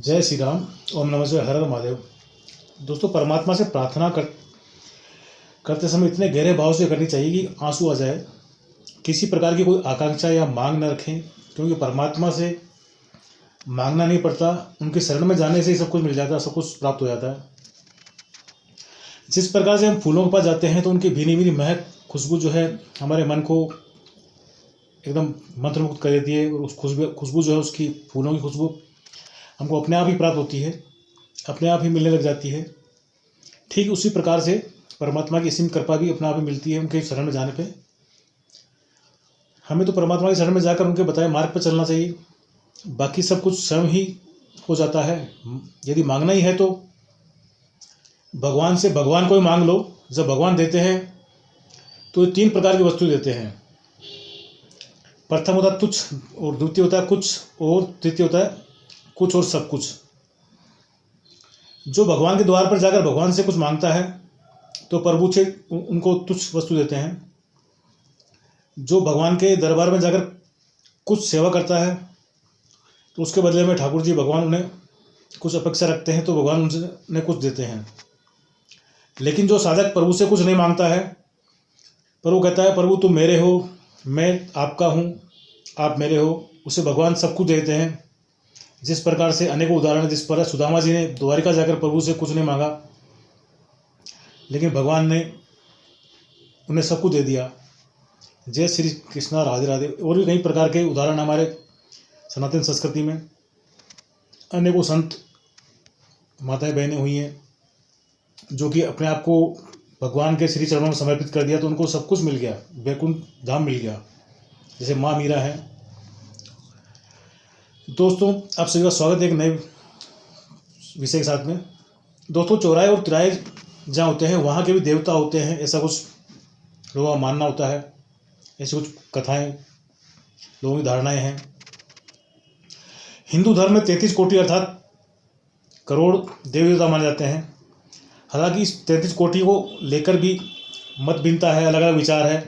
जय श्री राम। ओम नमः शिवाय। हर हर महादेव। दोस्तों, परमात्मा से प्रार्थना करते समय इतने गहरे भाव से करनी चाहिए कि आंसू आ जाए। किसी प्रकार की कोई आकांक्षा या मांग न रखें, क्योंकि परमात्मा से मांगना नहीं पड़ता, उनके शरण में जाने से ही सब कुछ मिल जाता है, सब कुछ प्राप्त हो जाता है। जिस प्रकार से हम फूलों के पास जाते हैं तो उनकी भीनी भीनी महक खुशबू जो है हमारे मन को एकदम मंत्रमुग्ध कर देती है, और उस खुशबू जो है, उसकी फूलों की खुशबू हमको अपने आप ही प्राप्त होती है, अपने आप ही मिलने लग जाती है। ठीक उसी प्रकार से परमात्मा की असीम कृपा भी अपने आप ही मिलती है उनके शरण में जाने पे। हमें तो परमात्मा की शरण में जाकर उनके बताए मार्ग पर चलना चाहिए, बाकी सब कुछ स्वयं ही हो जाता है। यदि मांगना ही है तो भगवान से भगवान को ही मांग लो। जब भगवान देते हैं तो ये 3 प्रकार की वस्तु देते हैं। प्रथम होता है तुच्छ, और द्वितीय होता है कुछ, और तृतीय होता है कुछ और सब कुछ। जो भगवान के द्वार पर जाकर भगवान से कुछ मांगता है तो प्रभु से उनको तुच्छ वस्तु देते हैं। जो भगवान के दरबार में जाकर कुछ सेवा करता है तो उसके बदले में ठाकुर जी भगवान उन्हें कुछ अपेक्षा रखते हैं, तो भगवान उन्हें कुछ देते हैं। लेकिन जो साधक प्रभु से कुछ नहीं मांगता है, प्रभु कहता है प्रभु तुम मेरे हो, मैं आपका हूँ, आप मेरे हो, उसे भगवान सब कुछ देते हैं। जिस प्रकार से अनेकों उदाहरण, जिस पर सुदामा जी ने द्वारिका जाकर प्रभु से कुछ नहीं मांगा, लेकिन भगवान ने उन्हें सब कुछ दे दिया। जय श्री कृष्णा, राधे राधे। और भी कई प्रकार के उदाहरण हमारे सनातन संस्कृति में अनेकों संत माताएं बहनें हुई हैं जो कि अपने आप को भगवान के श्री चरणों में समर्पित कर दिया तो उनको सब कुछ मिल गया, वैकुंठ धाम मिल गया। जैसे माँ मीरा है। दोस्तों, आप सभी का स्वागत है एक नए विषय के साथ में। दोस्तों, चौराहे और तिराहे जहाँ होते हैं वहाँ के भी देवता होते हैं, ऐसा कुछ लोगों का मानना होता है। ऐसी कुछ कथाएं, लोगों की धारणाएं हैं। हिंदू धर्म में 33 कोटि अर्थात करोड़ देवी देवता माने जाते हैं। हालांकि इस 33 कोटि को लेकर भी मत भिन्नता है, अलग अलग विचार है।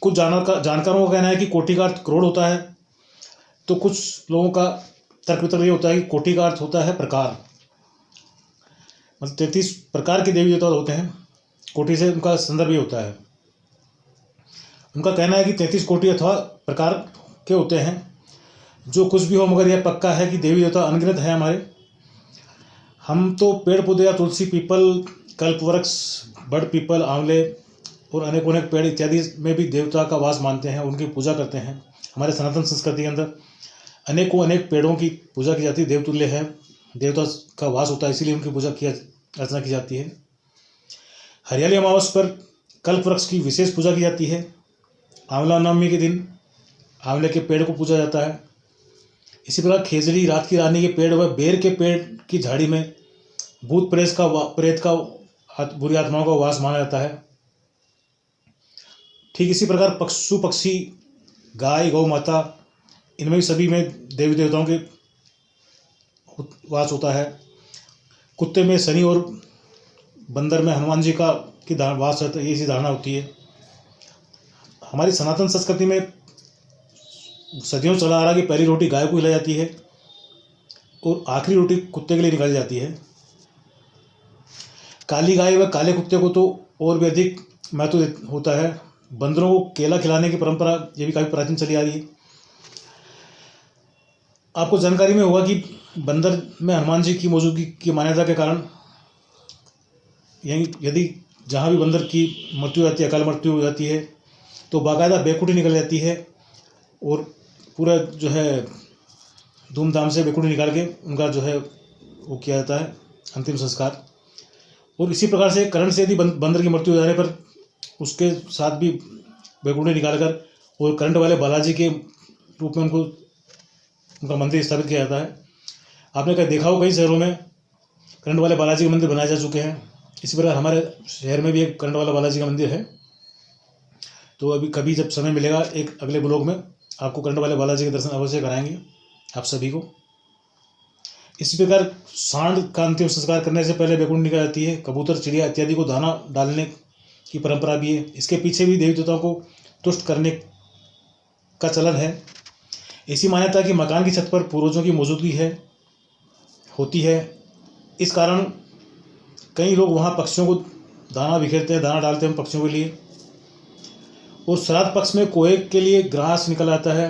कुछ जानकारों का कहना है कि कोटि का अर्थ करोड़ होता है, तो कुछ लोगों का तर्क वितर्क ये होता है कि कोटि का अर्थ होता है प्रकार, मतलब 33 प्रकार के देवी देवता होते हैं। कोटि से उनका संदर्भ ये होता है। उनका कहना है कि 33 कोटि अथवा प्रकार के होते हैं। जो कुछ भी हो, मगर यह पक्का है कि देवी देवता अनगिनत है हमारे। हम तो पेड़ पौधे या तुलसी, पीपल, कल्पवृक्ष, बड़ पीपल, आंवले और अनेक अनेक पेड़ इत्यादि में भी देवता का वास मानते हैं, उनकी पूजा करते हैं। हमारे सनातन संस्कृति के अंदर अनेक पेड़ों की पूजा की जाती है। देवतुल्य है, देवता का वास होता है, इसीलिए उनकी पूजा अर्चना की जाती है। हरियाली अमावस पर कल्प वृक्ष की विशेष पूजा की जाती है। आंवला नवमी के दिन आंवले के पेड़ को पूजा जाता है। इसी प्रकार खेजड़ी, रात की रानी के पेड़ व बेर के पेड़ की झाड़ी में भूत प्रेत का बुरी आत्माओं का वास माना जाता है। ठीक इसी प्रकार पशु पक्षी, गाय, गौ माता, इनमें भी सभी में देवी देवताओं के वास होता है। कुत्ते में शनि और बंदर में हनुमान जी का वास होता है, ऐसी धारणा होती है। हमारी सनातन संस्कृति में सदियों चला आ रहा कि पहली रोटी गाय को खिलाई जाती है और आखिरी रोटी कुत्ते के लिए निकाली जाती है। काली गाय व काले कुत्ते को तो और भी अधिक महत्व होता है। बंदरों को केला खिलाने की परंपरा ये भी काफ़ी प्राचीन चली आ रही है। आपको जानकारी में होगा कि बंदर में हनुमान जी की मौजूदगी की मान्यता के कारण यदि जहाँ भी बंदर की मृत्यु हो जाती है, अकाल मृत्यु हो जाती है, तो बाकायदा बेकुटी निकल जाती है और पूरा जो है धूमधाम से बेकुटी निकाल के उनका जो है वो किया जाता है अंतिम संस्कार। और इसी प्रकार से करंट से यदि बंदर की मृत्यु हो जाने पर उसके साथ भी बेकुटी निकाल कर और करंट वाले बालाजी के रूप में उनका मंदिर स्थापित किया जाता है। आपने कहीं देखा हो, कई शहरों में करंट वाले बालाजी के मंदिर बनाए जा चुके हैं। इसी प्रकार हमारे शहर में भी एक करंट वाला बालाजी का मंदिर है। तो अभी कभी जब समय मिलेगा एक अगले ब्लॉग में आपको करंट वाले बालाजी के दर्शन अवश्य कराएंगे आप सभी को। इसी प्रकार सांड का अंतिम संस्कार करने से पहले बेकुंड निकाली जाती है। कबूतर, चिड़िया इत्यादि को दाना डालने की परंपरा भी है। इसके पीछे भी देवी देवताओं को तुष्ट करने का चलन है। ऐसी मान्यता कि मकान की छत पर पूर्वजों की मौजूदगी है। होती है। इस कारण कई लोग वहाँ पक्षियों को दाना बिखेरते हैं, दाना डालते हैं पक्षियों के लिए। और श्राद्ध पक्ष में कोए के लिए ग्रास निकल आता है।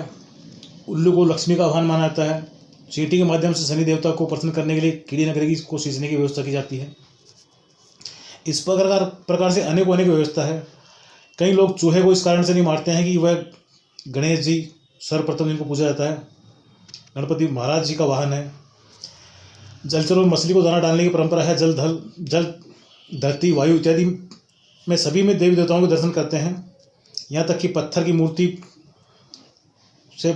उल्लू को लक्ष्मी का आह्वान माना जाता है। चींटी के माध्यम से शनि देवता को प्रसन्न करने के लिए कीड़ी नगरी को सींचने की व्यवस्था की जाती है। इस प्रकार से अनेक व्यवस्था है। कई लोग चूहे को इस कारण से नहीं मारते हैं कि वह गणेश जी सर्वप्रथम जिनको पूजा जाता है, गणपति महाराज जी का वाहन है। जलचरों में मछली को दाना डालने की परंपरा है। जल धरती वायु इत्यादि में सभी में देवी देवताओं के दर्शन करते हैं। यहाँ तक कि पत्थर की मूर्ति से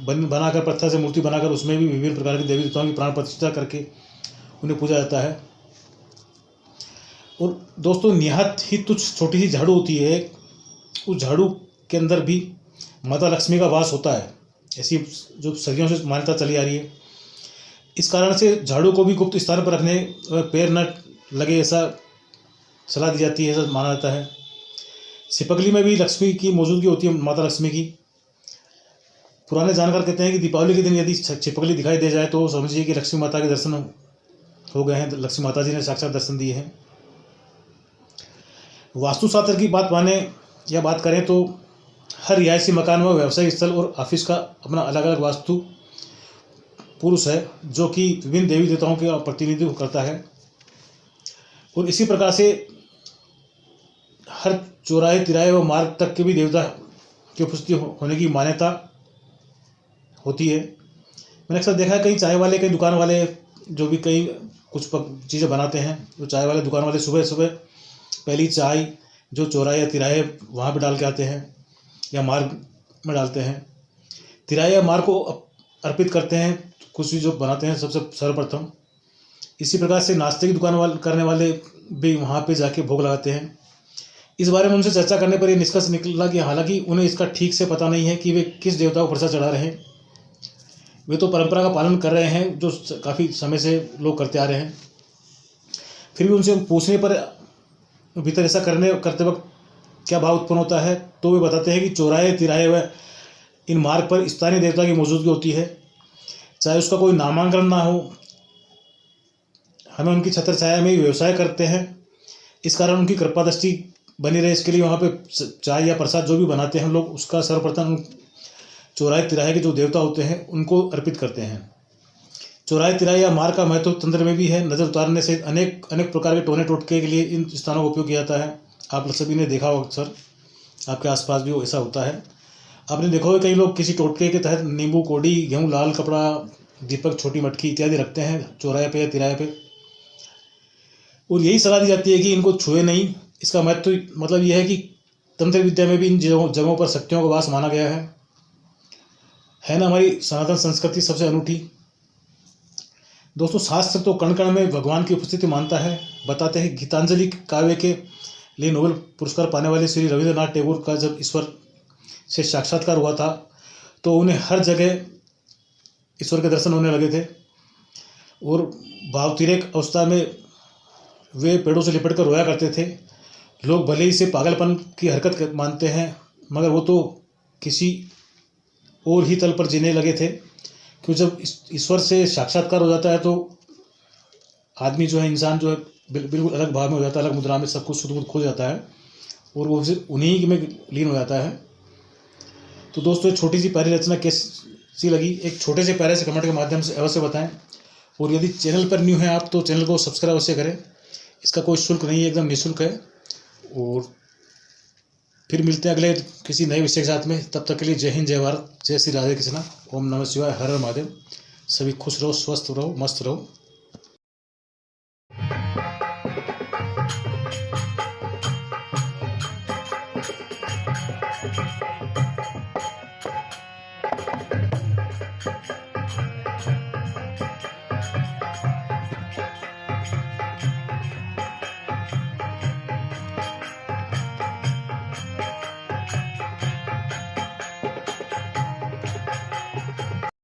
बनाकर, पत्थर से मूर्ति बनाकर उसमें भी विभिन्न प्रकार के देवी देवताओं की प्राण प्रतिष्ठा करके उन्हें पूजा जाता है। और दोस्तों, निहात ही तुच्छ छोटी सी झाड़ू होती है, उस झाड़ू के अंदर भी माता लक्ष्मी का वास होता है, ऐसी जो सदियों से मान्यता चली आ रही है। इस कारण से झाड़ू को भी गुप्त स्थान पर रखने, पैर न लगे ऐसा सलाह दी जाती है, ऐसा माना जाता है। छिपकली में भी लक्ष्मी की मौजूदगी होती है, माता लक्ष्मी की। पुराने जानकार कहते हैं कि दीपावली के दिन यदि छिपकली दिखाई दे जाए तो समझिए कि लक्ष्मी माता के दर्शन हो गए हैं, लक्ष्मी माता जी ने साक्षात दर्शन दिए हैं। वास्तुशास्त्र की बात करें तो हर रिहायशी मकान व व्यवसायिक स्थल और ऑफिस का अपना अलग अलग वास्तु पुरुष है, जो कि विभिन्न देवी देवताओं का प्रतिनिधित्व करता है। और इसी प्रकार से हर चौराहे, तिराहे व मार्ग तक के भी देवता की उपस्थिति होने की मान्यता होती है। मैंने अक्सर देखा है, कई चाय वाले, कई दुकान वाले जो भी कई कुछ चीज़ें बनाते हैं, तो चाय वाले दुकान वाले सुबह सुबह पहली चाय जो चौराहे या तिराहे वहाँ पे डाल के आते हैं या मार्ग में डालते हैं। तिराहे या मार्ग को अर्पित करते हैं कुछ भी जो बनाते हैं सबसे सर्वप्रथम। इसी प्रकार से नाश्ते की दुकान करने वाले भी वहाँ पे जाके भोग लगाते हैं। इस बारे में उनसे चर्चा करने पर यह निष्कर्ष निकला कि हालांकि उन्हें इसका ठीक से पता नहीं है कि वे किस देवता को प्रसाद चढ़ा रहे हैं। वे तो परंपरा का पालन कर रहे हैं जो काफ़ी समय से लोग करते आ रहे हैं। फिर भी उनसे पूछने पर भीतर ऐसा करते वक्त क्या भाव उत्पन्न होता है, तो वे बताते हैं कि चौराहे, तिराहे व इन मार्ग पर स्थानीय देवता की मौजूदगी होती है, चाहे उसका कोई नामांकन ना हो। हमें उनकी छत्र छाया में ही व्यवसाय करते हैं, इस कारण उनकी कृपा दृष्टि बनी रहे, इसके लिए वहाँ पे चाय या प्रसाद जो भी बनाते हैं हम लोग, उसका सर्वप्रथम चौराहे तिराहे के जो देवता होते हैं उनको अर्पित करते हैं। चौराहे तिराहे या मार्ग का महत्व तंत्र में भी है। नज़र उतारने से अनेक प्रकार के टोने टोटके के लिए इन स्थानों का उपयोग किया जाता है। आप सभी ने देखा होगा, अक्सर आपके आसपास भी ऐसा होता है। आपने देखा होगा कई लोग किसी टोटके के तहत नींबू, कोडी, गेहूँ, लाल कपड़ा, दीपक, छोटी मटकी इत्यादि रखते हैं चौराहे पे या तिराहे पे, और यही सलाह दी जाती है कि इनको छुए नहीं। इसका मतलब यह है कि तंत्र विद्या में भी इन जगहों पर शक्तियों का वास माना गया है ना हमारी सनातन संस्कृति सबसे अनूठी। दोस्तों, शास्त्र तो कण कण में भगवान की उपस्थिति मानता है। बताते हैं गीतांजलि काव्य के लिए नोबेल पुरस्कार पाने वाले श्री रविंद्रनाथ टैगोर का जब ईश्वर से साक्षात्कार हुआ था तो उन्हें हर जगह ईश्वर के दर्शन होने लगे थे, और भावतिरेक अवस्था में वे पेड़ों से लिपट कर रोया करते थे। लोग भले ही इसे पागलपन की हरकत मानते हैं, मगर वो तो किसी और ही तल पर जीने लगे थे, क्योंकि जब ईश्वर से साक्षात्कार हो जाता है तो आदमी जो है, इंसान जो है, बिल्कुल अलग भाव में हो जाता है, अलग मुद्रा में सब कुछ शुद्ध बुद्ध खो जाता है और वो उन्हीं में लीन हो जाता है। तो दोस्तों, एक छोटी सी प्यारी रचना कैसी लगी, एक छोटे से प्यारे से कमेंट के माध्यम से अवश्य बताएं। और यदि चैनल पर न्यू हैं आप तो चैनल को सब्सक्राइब अवश्य करें। इसका कोई शुल्क नहीं है, एकदम निःशुल्क है। और फिर मिलते हैं अगले किसी नए विषय के साथ में। तब तक के लिए जय हिंद, जय भारत, जय श्री राधे कृष्णा, ओम नमः शिवाय, हर हर महादेव। सभी खुश रहो, स्वस्थ रहो, मस्त रहो।